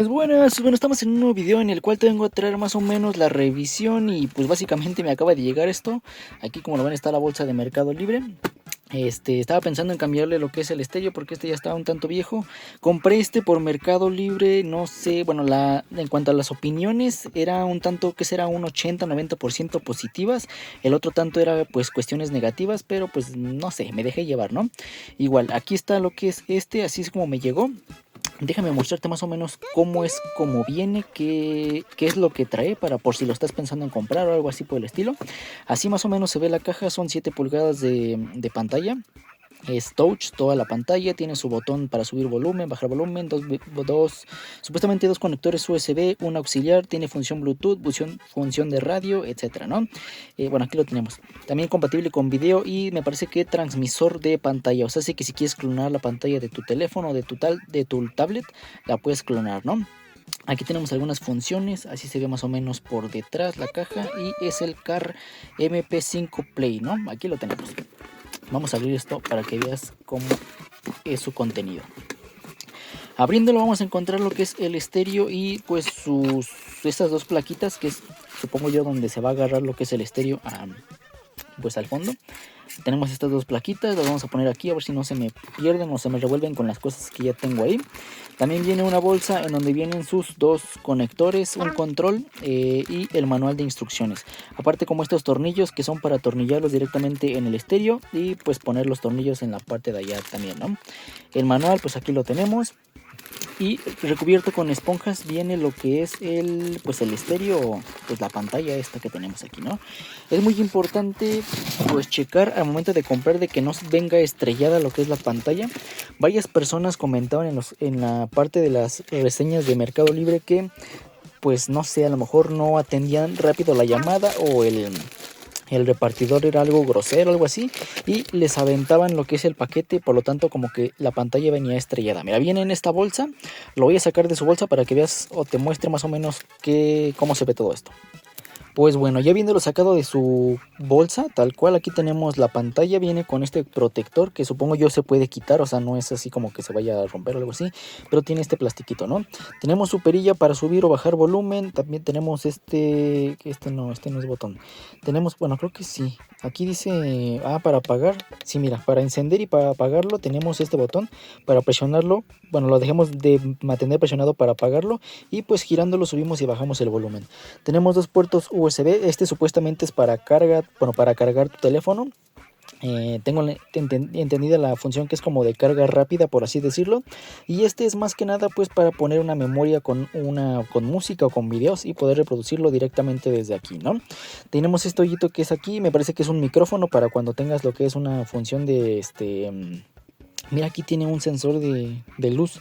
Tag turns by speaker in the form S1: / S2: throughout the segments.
S1: Pues buenas, bueno, estamos en un nuevo video en el cual te vengo a traer más o menos la revisión y pues básicamente me acaba de llegar esto. Aquí como lo ven está la bolsa de Mercado Libre. Estaba pensando en cambiarle lo que es el estéreo porque este ya estaba un tanto viejo. Compré este por Mercado Libre, no sé, bueno, en cuanto a las opiniones era un tanto, que será un 80-90% positivas. El otro tanto era pues cuestiones negativas, pero pues no sé, me dejé llevar, ¿no? Igual, aquí está lo que es así es como me llegó. Déjame mostrarte más o menos cómo es, cómo viene, qué es lo que trae para por si lo estás pensando en comprar o algo así por el estilo. Así más o menos se ve la caja, son 7 pulgadas de pantalla. Es touch toda la pantalla, tiene su botón para subir volumen, bajar volumen, supuestamente dos conectores USB, un auxiliar, tiene función Bluetooth, función de radio, etcétera, ¿no? Bueno, aquí lo tenemos. También compatible con video y me parece que transmisor de pantalla, o sea, sí que si quieres clonar la pantalla de tu teléfono, de tu tablet, la puedes clonar, ¿no? Aquí tenemos algunas funciones, así se ve más o menos por detrás la caja y es el Car MP5 Play, ¿no? Aquí lo tenemos. Vamos a abrir esto para que veas cómo es su contenido. Abriéndolo vamos a encontrar lo que es el estéreo y pues estas dos plaquitas que es, supongo yo, donde se va a agarrar lo que es el estéreo pues al fondo. Tenemos estas dos plaquitas, las vamos a poner aquí a ver si no se me pierden o se me revuelven con las cosas que ya tengo ahí. También viene una bolsa en donde vienen sus dos conectores, un control y el manual de instrucciones. Aparte como estos tornillos que son para atornillarlos directamente en el estéreo y pues poner los tornillos en la parte de allá también, ¿no? El manual pues aquí lo tenemos. Y recubierto con esponjas viene lo que es pues el estéreo, pues la pantalla esta que tenemos aquí, ¿no? Es muy importante pues checar al momento de comprar de que no venga estrellada lo que es la pantalla. Varias personas comentaban en la parte de las reseñas de Mercado Libre que pues no sé, a lo mejor no atendían rápido la llamada o el repartidor era algo grosero, algo así, y les aventaban lo que es el paquete, por lo tanto como que la pantalla venía estrellada. Mira, viene en esta bolsa, lo voy a sacar de su bolsa para que veas o te muestre más o menos cómo se ve todo esto. Pues bueno, ya viéndolo sacado de su bolsa, tal cual, aquí tenemos la pantalla, viene con este protector que supongo yo se puede quitar, o sea, no es así como que se vaya a romper o algo así, pero tiene este plastiquito, ¿no? Tenemos su perilla para subir o bajar volumen, también tenemos este no es botón. Tenemos, bueno, creo que sí, aquí dice, para apagar, sí, mira, para encender y para apagarlo tenemos este botón, para presionarlo, bueno, lo dejemos de mantener presionado para apagarlo y pues girándolo subimos y bajamos el volumen. Tenemos dos puertos USB, este supuestamente es para carga, bueno, para cargar tu teléfono. Tengo entendida la función que es como de carga rápida, por así decirlo, y este es más que nada pues para poner una memoria con música o con videos y poder reproducirlo directamente desde aquí, ¿no? Tenemos este hoyito que es aquí, me parece que es un micrófono para cuando tengas lo que es una función de mira, aquí tiene un sensor de luz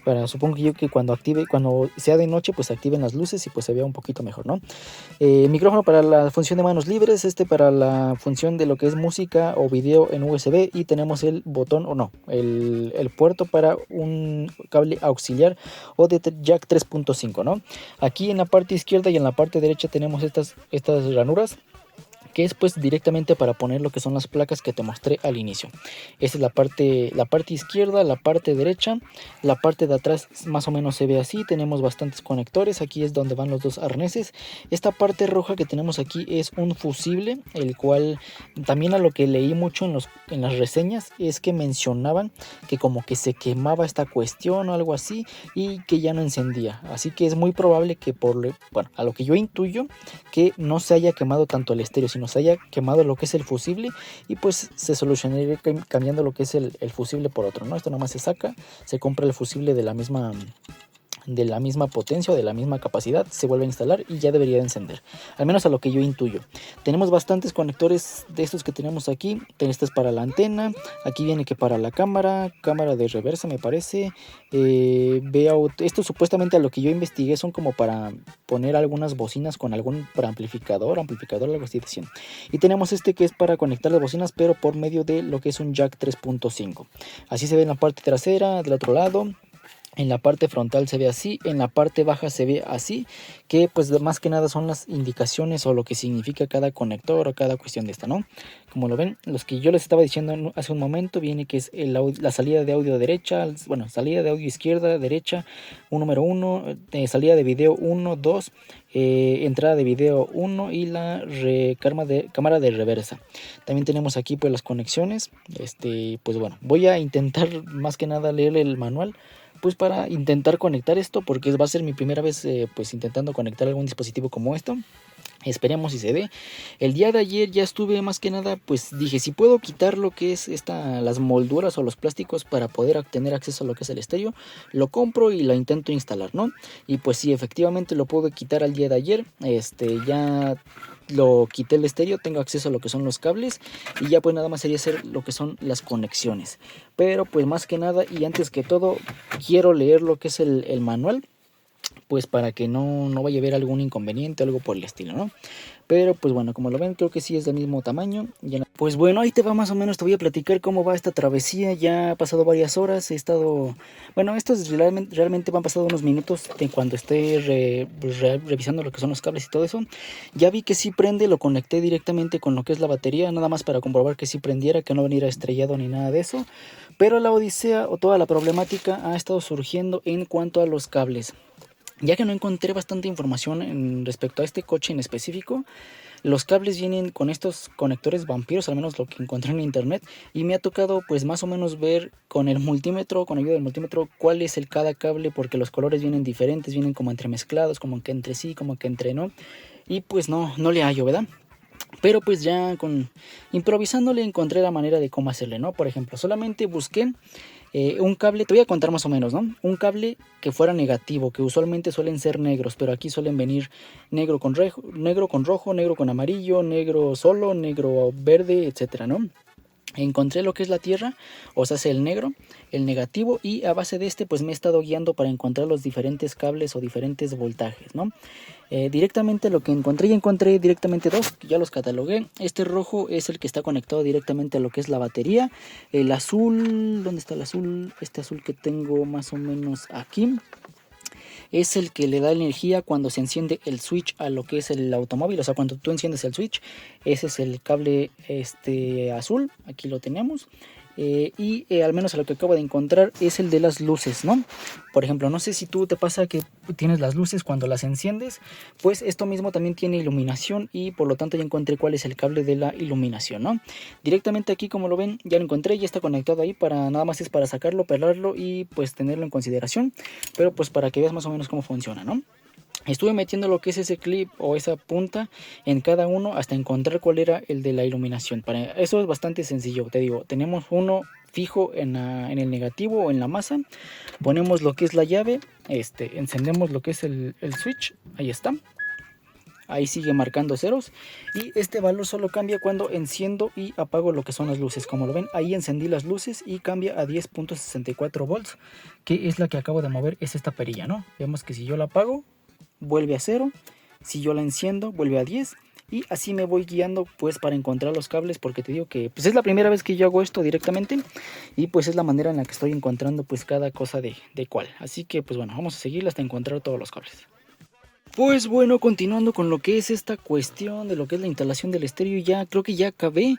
S1: para, supongo yo, que cuando sea de noche, pues activen las luces y pues se vea un poquito mejor, ¿no? Micrófono para la función de manos libres, para la función de lo que es música o video en USB, y tenemos el botón, o no, el puerto para un cable auxiliar o de jack 3.5, ¿no? Aquí en la parte izquierda y en la parte derecha tenemos estas ranuras, que es pues directamente para poner lo que son las placas que te mostré al inicio. Esta es la parte izquierda, la parte derecha, la parte de atrás más o menos se ve así, tenemos bastantes conectores, aquí es donde van los dos arneses. Esta parte roja que tenemos aquí es un fusible, el cual también a lo que leí mucho en las reseñas es que mencionaban que como que se quemaba esta cuestión o algo así y que ya no encendía, así que es muy probable que bueno, a lo que yo intuyo, que no se haya quemado tanto el estéreo, sino se haya quemado lo que es el fusible y pues se solucionaría cambiando lo que es el fusible por otro, ¿no? Esto nomás se saca, se compra el fusible de la misma potencia o de la misma capacidad, se vuelve a instalar y ya debería de encender, al menos a lo que yo intuyo. Tenemos bastantes conectores de estos que tenemos aquí. Este es para la antena, aquí viene que para la cámara de reversa me parece. Esto supuestamente a lo que yo investigué son como para poner algunas bocinas con algún amplificador, algo así decían. Y tenemos este que es para conectar las bocinas pero por medio de lo que es un jack 3.5. Así se ve en la parte trasera, del otro lado. En la parte frontal se ve así, en la parte baja se ve así, que pues más que nada son las indicaciones o lo que significa cada conector o cada cuestión de esta, ¿no? Como lo ven, los que yo les estaba diciendo hace un momento, viene que es la salida de audio derecha, bueno, salida de audio izquierda, derecha, un número 1, salida de video 1, 2, entrada de video 1 y la cámara de reversa. También tenemos aquí pues las conexiones, pues bueno, voy a intentar más que nada leer el manual, pues para intentar conectar esto, porque va a ser mi primera vez pues intentando conectar algún dispositivo como esto. Esperemos si se dé. El día de ayer ya estuve más que nada, pues dije, si puedo quitar lo que es las molduras o los plásticos para poder tener acceso a lo que es el estéreo, lo compro y lo intento instalar, ¿no? Y pues sí, efectivamente lo puedo quitar al día de ayer. Ya lo quité el estéreo, tengo acceso a lo que son los cables y ya pues nada más sería hacer lo que son las conexiones. Pero pues más que nada y antes que todo quiero leer lo que es el manual, pues para que no vaya a haber algún inconveniente o algo por el estilo, ¿no? Pero pues bueno, como lo ven, creo que sí es del mismo tamaño. Pues bueno, ahí te va más o menos, te voy a platicar cómo va esta travesía. Ya ha pasado varias horas, he estado... Bueno, estos realmente me han pasado unos minutos de cuando esté revisando lo que son los cables y todo eso. Ya vi que sí prende, lo conecté directamente con lo que es la batería, nada más para comprobar que sí prendiera, que no viniera estrellado ni nada de eso. Pero la odisea o toda la problemática ha estado surgiendo en cuanto a los cables. Ya que no encontré bastante información respecto a este coche en específico, los cables vienen con estos conectores vampiros, al menos lo que encontré en internet, y me ha tocado pues más o menos ver con el multímetro, con ayuda del multímetro, cuál es cada cable, porque los colores vienen diferentes, vienen como entremezclados, como que entre sí, como que entre no, y pues no le hallo, ¿verdad? Pero pues ya improvisándole encontré la manera de cómo hacerle, ¿no? Por ejemplo, solamente busqué un cable, te voy a contar más o menos, ¿no? Un cable que fuera negativo, que usualmente suelen ser negros, pero aquí suelen venir negro con rojo, negro con amarillo, negro solo, negro verde, etcétera, ¿no? Encontré lo que es la tierra, o sea, es el negro, el negativo, y a base de pues me he estado guiando para encontrar los diferentes cables o diferentes voltajes, ¿no? Directamente lo que encontré directamente dos, que ya los catalogué. Este rojo es el que está conectado directamente a lo que es la batería. El azul, ¿dónde está el azul? Este azul que tengo más o menos aquí, es el que le da energía cuando se enciende el switch a lo que es el automóvil. O sea, cuando tú enciendes el switch, ese es el cable azul. Aquí lo tenemos. Al menos a lo que acabo de encontrar es el de las luces, ¿no? Por ejemplo, no sé si tú te pasa que tienes las luces cuando las enciendes, pues esto mismo también tiene iluminación y por lo tanto ya encontré cuál es el cable de la iluminación, ¿no? Directamente aquí, como lo ven, ya lo encontré, ya está conectado ahí, nada más es para sacarlo, pelarlo y pues tenerlo en consideración, pero pues para que veas más o menos cómo funciona, ¿no? Estuve metiendo lo que es ese clip o esa punta en cada uno hasta encontrar cuál era el de la iluminación. Para eso es bastante sencillo, te digo, tenemos uno fijo en el negativo o en la masa, ponemos lo que es la llave, encendemos lo que es el switch, ahí está. Ahí sigue marcando ceros y este valor solo cambia cuando enciendo y apago lo que son las luces. Como lo ven, ahí encendí las luces y cambia a 10.64 volts, que es la que acabo de mover, es esta perilla, ¿no? Vemos que si yo la apago, vuelve a 0, si yo la enciendo vuelve a 10 y así me voy guiando pues para encontrar los cables, porque te digo que pues es la primera vez que yo hago esto directamente y pues es la manera en la que estoy encontrando pues cada cosa de cuál. Así que pues bueno, vamos a seguirla hasta encontrar todos los cables. Pues bueno, continuando con lo que es esta cuestión de lo que es la instalación del estéreo, ya creo que ya acabé,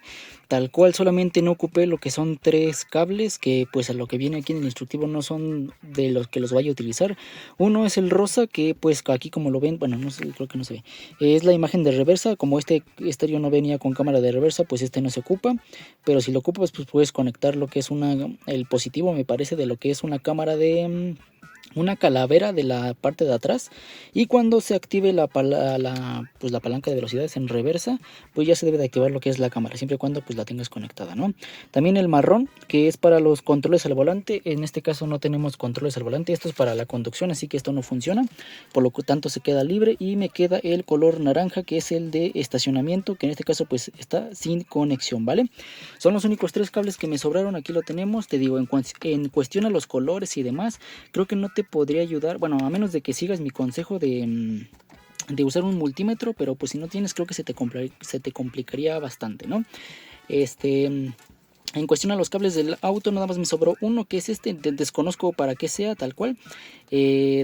S1: tal cual, solamente no ocupé lo que son 3 cables, que pues a lo que viene aquí en el instructivo no son de los que los vaya a utilizar. Uno es el rosa, que pues aquí como lo ven, bueno, no sé, creo que no se ve, es la imagen de reversa. Como este estéreo no venía con cámara de reversa, pues este no se ocupa, pero si lo ocupas pues puedes conectar lo que es el positivo, me parece, de lo que es una cámara de... una calavera de la parte de atrás, y cuando se active la palanca de velocidades en reversa, pues ya se debe de activar lo que es la cámara, siempre y cuando pues la tengas conectada, ¿no? También el marrón, que es para los controles al volante. En este caso no tenemos controles al volante, esto es para la conducción, así que esto no funciona, por lo tanto se queda libre, y me queda el color naranja, que es el de estacionamiento, que en este caso pues está sin conexión, ¿vale? Son los únicos 3 cables que me sobraron, aquí lo tenemos. Te digo, en cuestión a los colores y demás, creo que no te podría ayudar, bueno, a menos de que sigas mi consejo de usar un multímetro, pero pues si no tienes, creo que se te complicaría bastante, ¿no? En cuestión a los cables del auto, nada más me sobró uno, que es este, desconozco para qué sea, tal cual.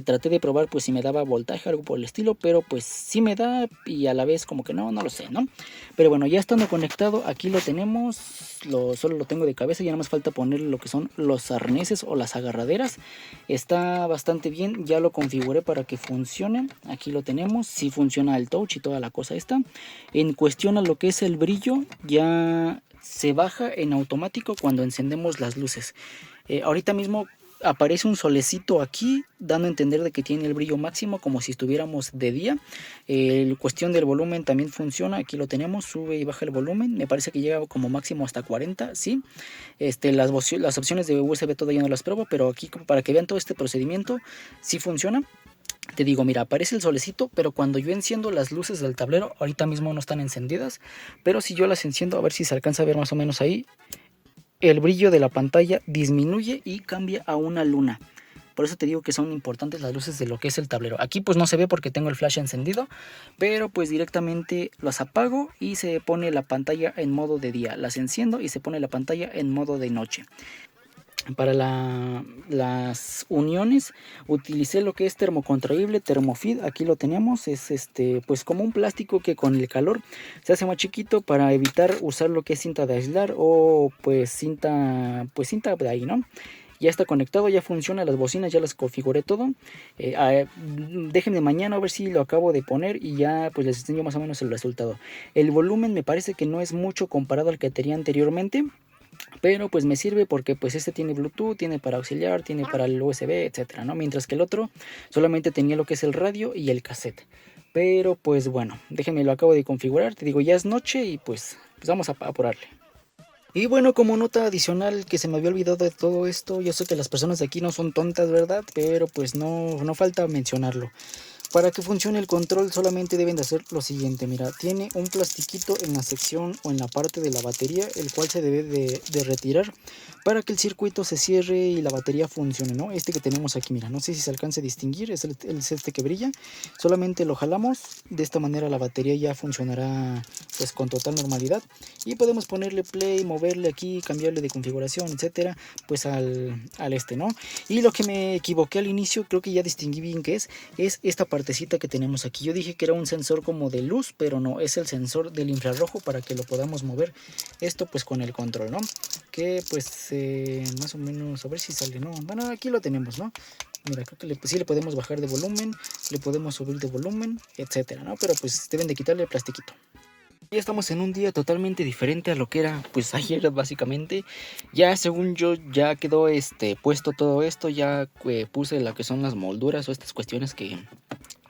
S1: Traté de probar pues si me daba voltaje o algo por el estilo, pero pues sí me da y a la vez como que no lo sé, ¿no? Pero bueno, ya estando conectado, aquí lo tenemos, solo lo tengo de cabeza, ya nada más falta ponerle lo que son los arneses o las agarraderas. Está bastante bien, ya lo configuré para que funcione, aquí lo tenemos, sí funciona el touch y toda la cosa esta. En cuestión a lo que es el brillo, ya se baja en automático cuando encendemos las luces. Ahorita mismo aparece un solecito aquí dando a entender de que tiene el brillo máximo como si estuviéramos de día. Cuestión del volumen también funciona, aquí lo tenemos, sube y baja el volumen, me parece que llega como máximo hasta 40, sí. Las opciones de USB todavía no las pruebo, pero aquí para que vean todo este procedimiento sí funciona. Te digo, mira, aparece el solecito, pero cuando yo enciendo las luces del tablero, ahorita mismo no están encendidas, pero si yo las enciendo, a ver si se alcanza a ver más o menos ahí, el brillo de la pantalla disminuye y cambia a una luna. Por eso te digo que son importantes las luces de lo que es el tablero. Aquí pues no se ve porque tengo el flash encendido, pero pues directamente las apago y se pone la pantalla en modo de día. Las enciendo y se pone la pantalla en modo de noche. Para las uniones utilicé lo que es termocontraíble, Thermofit, aquí lo tenemos, es pues como un plástico que con el calor se hace más chiquito para evitar usar lo que es cinta de aislar o pues cinta de ahí, ¿no? Ya está conectado, ya funciona, las bocinas ya las configuré todo. Déjenme mañana a ver si lo acabo de poner y ya pues les enseño más o menos el resultado. El volumen me parece que no es mucho comparado al que tenía anteriormente, pero pues me sirve porque pues este tiene Bluetooth, tiene para auxiliar, tiene para el USB, etcétera, ¿no? Mientras que el otro solamente tenía lo que es el radio y el cassette. Pero pues bueno, déjenme lo acabo de configurar, te digo, ya es noche y pues vamos a apurarle. Y bueno, como nota adicional que se me había olvidado de todo esto, yo sé que las personas de aquí no son tontas, ¿verdad? Pero pues no falta mencionarlo. Para que funcione el control solamente deben de hacer lo siguiente, mira, tiene un plastiquito en la sección o en la parte de la batería, el cual se debe de retirar para que el circuito se cierre y la batería funcione, ¿no? Este que tenemos aquí, mira, no sé si se alcance a distinguir, es este que brilla, solamente lo jalamos, de esta manera la batería ya funcionará pues con total normalidad y podemos ponerle play, moverle aquí, cambiarle de configuración, etcétera, pues al ¿no? Y lo que me equivoqué al inicio, creo que ya distinguí bien que es esta partecita que tenemos aquí. Yo dije que era un sensor como de luz, pero no, es el sensor del infrarrojo para que lo podamos mover esto pues con el control, ¿no? Que pues más o menos, a ver si sale, ¿no? Bueno, aquí lo tenemos, ¿no? Mira, creo que sí le podemos bajar de volumen, le podemos subir de volumen, etcétera, ¿no? Pero pues deben de quitarle el plastiquito. Ya estamos en un día totalmente diferente a lo que era pues ayer básicamente. Ya según yo ya quedó puesto todo esto, ya puse lo que son las molduras o estas cuestiones que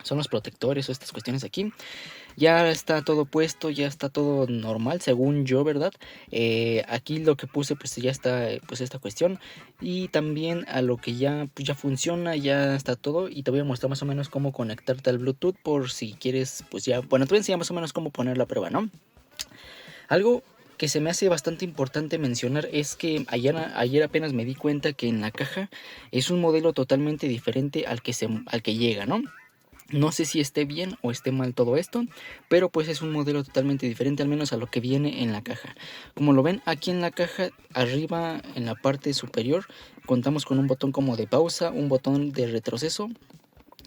S1: son los protectores o estas cuestiones aquí. Ya está todo puesto, ya está todo normal según yo, ¿verdad? Aquí lo que puse pues ya está pues esta cuestión. Y también a lo que ya, pues, ya funciona, ya está todo. Y te voy a mostrar más o menos cómo conectarte al Bluetooth por si quieres pues ya. Bueno, te voy a enseñar más o menos cómo poner la prueba, ¿no? Algo que se me hace bastante importante mencionar es que ayer apenas me di cuenta que en la caja es un modelo totalmente diferente al que llega, ¿no? No sé si esté bien o esté mal todo esto, pero pues es un modelo totalmente diferente, al menos a lo que viene en la caja. Como lo ven aquí en la caja, arriba en la parte superior, contamos con un botón como de pausa, un botón de retroceso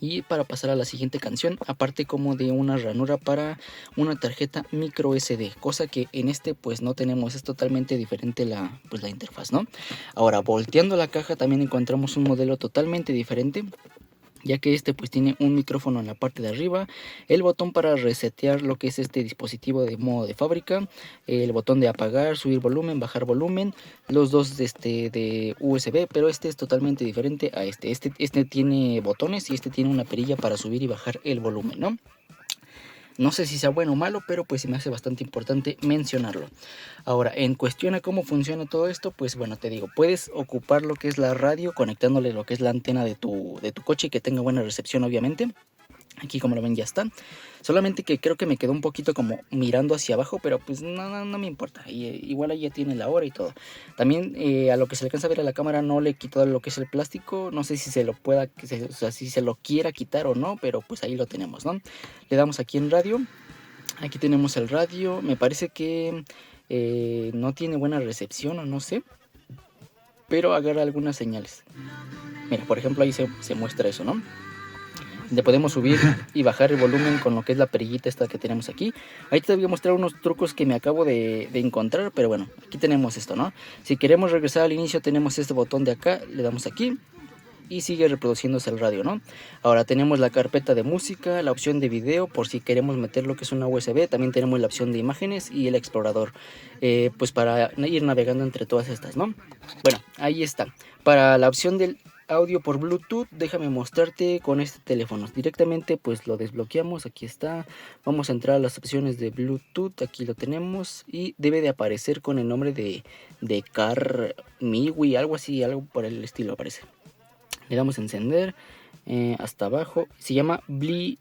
S1: y para pasar a la siguiente canción, aparte como de una ranura para una tarjeta micro SD, cosa que en este pues no tenemos, es totalmente diferente la interfaz, ¿no? Ahora, volteando la caja también encontramos un modelo totalmente diferente, ya que pues tiene un micrófono en la parte de arriba, el botón para resetear lo que es este dispositivo de modo de fábrica, el botón de apagar, subir volumen, bajar volumen, los dos de USB, pero este es totalmente diferente a este tiene botones y este tiene una perilla para subir y bajar el volumen, ¿no? No sé si sea bueno o malo, pero pues se me hace bastante importante mencionarlo. Ahora, en cuestión a cómo funciona todo esto, pues bueno, te digo, puedes ocupar lo que es la radio conectándole lo que es la antena de tu coche y que tenga buena recepción, obviamente. Aquí como lo ven ya está. Solamente que creo que me quedó un poquito como mirando hacia abajo, pero pues no me importa. Igual ahí ya tiene la hora y todo. También a lo que se le alcanza a ver a la cámara no le he quitado lo que es el plástico. No sé si se lo pueda, o sea, si se lo quiera quitar o no, pero pues ahí lo tenemos, ¿no? Le damos aquí en radio. Aquí tenemos el radio. Me parece que no tiene buena recepción o no sé, pero agarra algunas señales. Mira, por ejemplo, ahí se muestra eso, ¿no? Le podemos subir y bajar el volumen con lo que es la perillita esta que tenemos aquí. Ahí te voy a mostrar unos trucos que me acabo de encontrar, pero bueno, aquí tenemos esto, ¿no? Si queremos regresar al inicio tenemos este botón de acá, le damos aquí y sigue reproduciéndose el radio, ¿no? Ahora tenemos la carpeta de música, la opción de video por si queremos meter lo que es una USB, también tenemos la opción de imágenes y el explorador, pues para ir navegando entre todas estas, ¿no? Bueno, ahí está. Para la opción del audio por Bluetooth, déjame mostrarte con este teléfono. Directamente pues lo desbloqueamos, aquí está. Vamos a entrar a las opciones de Bluetooth, aquí lo tenemos y debe de aparecer con el nombre de Car Miwi, algo así, algo por el estilo aparece. Le damos a encender, hasta abajo, se llama Billy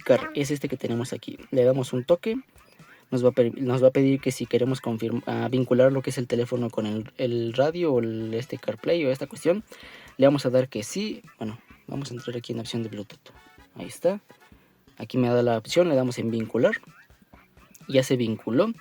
S1: Car, es este que tenemos aquí. Le damos un toque. Nos va a pedir que si queremos vincular lo que es el teléfono con el radio o este CarPlay o esta cuestión. Le vamos a dar que sí. Bueno, vamos a entrar aquí en la opción de Bluetooth. Ahí está. Aquí me da la opción, le damos en vincular. Ya se vinculó.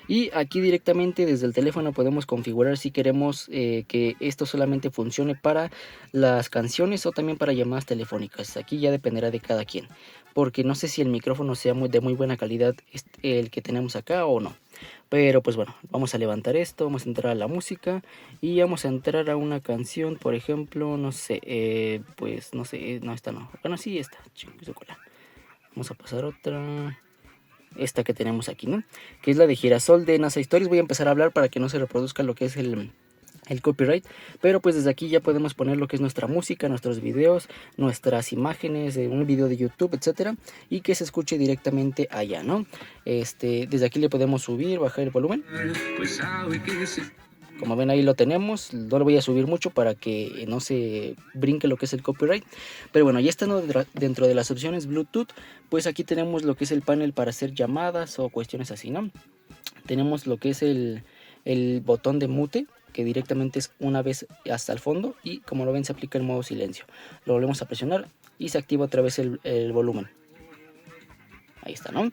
S1: Y aquí directamente desde el teléfono podemos configurar si queremos que esto solamente funcione para las canciones o también para llamadas telefónicas. Aquí ya dependerá de cada quien, porque no sé si el micrófono sea de muy buena calidad el que tenemos acá o no. Pero pues bueno, vamos a levantar esto, vamos a entrar a la música y vamos a entrar a una canción, por ejemplo, no sé, pues no sé, no, esta no. Bueno, sí, esta, vamos a pasar otra. Esta que tenemos aquí, ¿no? Que es la de Girasol de NASA Stories. Voy a empezar a hablar para que no se reproduzca lo que es el copyright, pero pues desde aquí ya podemos poner lo que es nuestra música, nuestros videos, nuestras imágenes, un video de YouTube, etcétera, y que se escuche directamente allá, ¿no? Desde aquí le podemos subir, bajar el volumen. Como ven, ahí lo tenemos. No lo voy a subir mucho para que no se brinque lo que es el copyright. Pero bueno, ya estando dentro de las opciones Bluetooth, pues aquí tenemos lo que es el panel para hacer llamadas o cuestiones así, ¿no? Tenemos lo que es el botón de mute, que directamente es una vez hasta el fondo. Y como lo ven, se aplica el modo silencio. Lo volvemos a presionar y se activa otra vez el volumen. Ahí está, ¿no?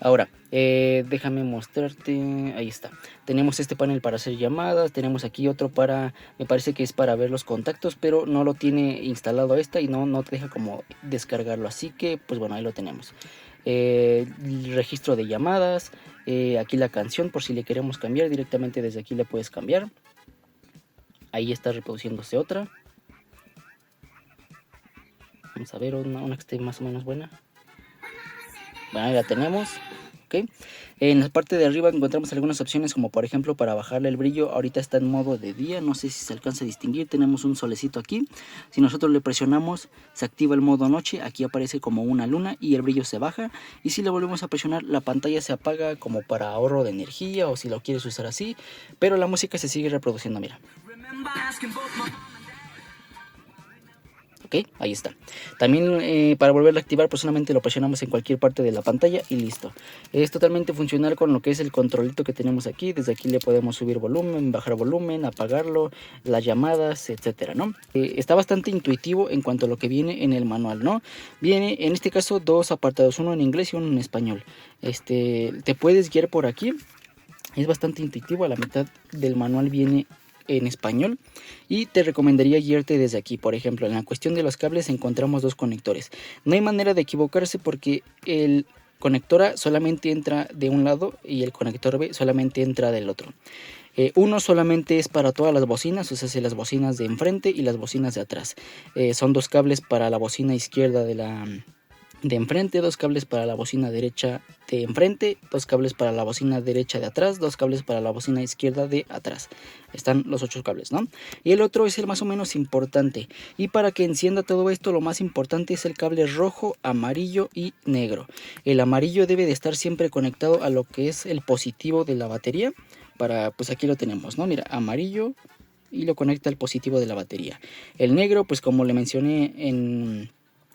S1: Ahora, déjame mostrarte. Ahí está. Tenemos este panel para hacer llamadas. Tenemos aquí otro para, me parece que es para ver los contactos, pero no lo tiene instalado y no te deja como descargarlo. Así que, pues bueno, ahí lo tenemos. El registro de llamadas. Aquí la canción, por si le queremos cambiar, directamente desde aquí le puedes cambiar. Ahí está reproduciéndose otra. Vamos a ver una que esté más o menos buena. Bueno, ahí la tenemos. ¿Okay? En la parte de arriba encontramos algunas opciones, como por ejemplo para bajarle el brillo. Ahorita está en modo de día, no sé si se alcanza a distinguir. Tenemos un solecito aquí. Si nosotros le presionamos, se activa el modo noche. Aquí aparece como una luna y el brillo se baja. Y si le volvemos a presionar, la pantalla se apaga como para ahorro de energía, o si lo quieres usar así. Pero la música se sigue reproduciendo, mira. Ok, ahí está. También para volverla a activar, pues solamente lo presionamos en cualquier parte de la pantalla y listo. Es totalmente funcional con lo que es el controlito que tenemos aquí. Desde aquí le podemos subir volumen, bajar volumen, apagarlo, las llamadas, etcétera, ¿no? Está bastante intuitivo en cuanto a lo que viene en el manual, ¿no? Viene en este caso dos apartados, uno en inglés y uno en español. Te puedes guiar por aquí. Es bastante intuitivo, a la mitad del manual viene en español y te recomendaría guiarte desde aquí. Por ejemplo, en la cuestión de los cables encontramos dos conectores. No hay manera de equivocarse porque el conector A solamente entra de un lado y el conector B solamente entra del otro. Uno solamente es para todas las bocinas, o sea, las bocinas de enfrente y las bocinas de atrás. Son dos cables para la bocina izquierda de enfrente, dos cables para la bocina derecha de enfrente, dos cables para la bocina derecha de atrás, dos cables para la bocina izquierda de atrás. Están los 8 cables, ¿no? Y el otro es el más o menos importante. Y para que encienda todo esto, lo más importante es el cable rojo, amarillo y negro. El amarillo debe de estar siempre conectado a lo que es el positivo de la batería. Pues aquí lo tenemos, ¿no? Mira, amarillo, y lo conecta al positivo de la batería. El negro, pues como le mencioné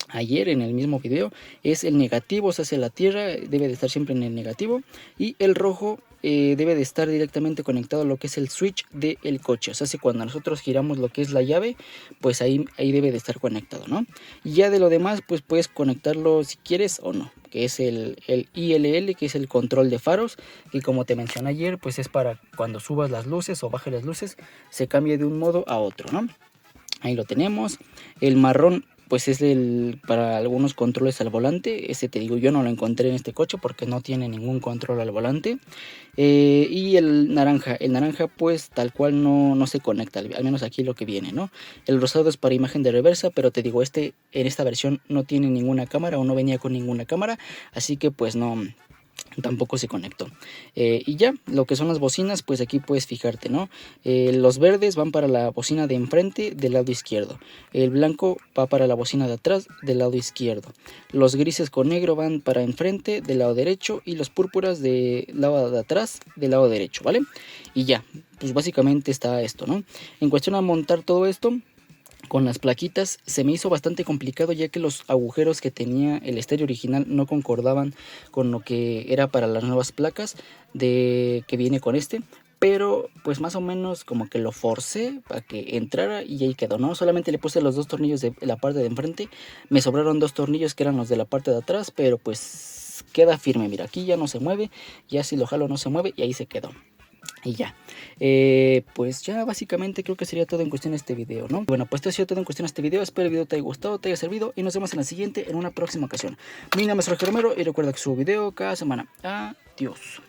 S1: ayer en el mismo video, es el negativo, o sea, hacia la tierra, debe de estar siempre en el negativo. Y el rojo debe de estar directamente conectado a lo que es el switch del coche, o sea, si cuando nosotros giramos lo que es la llave, pues ahí debe de estar conectado, ¿no? Y ya de lo demás, pues puedes conectarlo si quieres o no, que es el ILL, que es el control de faros, y como te mencioné ayer, pues es para cuando subas las luces o bajes las luces, se cambie de un modo a otro, ¿no? Ahí lo tenemos. El marrón pues es para algunos controles al volante. Ese te digo, yo no lo encontré en este coche porque no tiene ningún control al volante. Y el naranja pues tal cual no se conecta, al menos aquí lo que viene, ¿no? El rosado es para imagen de reversa, pero te digo, en esta versión no tiene ninguna cámara o no venía con ninguna cámara, así que pues no, tampoco se conectó. Y ya, lo que son las bocinas, pues aquí puedes fijarte, ¿no? Los verdes van para la bocina de enfrente del lado izquierdo. El blanco va para la bocina de atrás del lado izquierdo. Los grises con negro van para enfrente del lado derecho y los púrpuras del lado de atrás del lado derecho, ¿vale? Y ya, pues básicamente está esto, ¿no? En cuestión a montar todo esto, con las plaquitas se me hizo bastante complicado, ya que los agujeros que tenía el estéreo original no concordaban con lo que era para las nuevas placas que viene con este. Pero pues más o menos como que lo forcé para que entrara y ahí quedó, ¿no? Solamente le puse los dos tornillos de la parte de enfrente. Me sobraron dos tornillos que eran los de la parte de atrás, pero pues queda firme. Mira, aquí ya no se mueve, ya si lo jalo no se mueve y ahí se quedó. Y ya, pues ya básicamente creo que sería todo en cuestión de este video, ¿no? Bueno, pues esto ha sido todo en cuestión de este video. Espero el video te haya gustado, te haya servido y nos vemos en la siguiente, en una próxima ocasión. Mi nombre es Jorge Romero y recuerda que subo video cada semana. Adiós.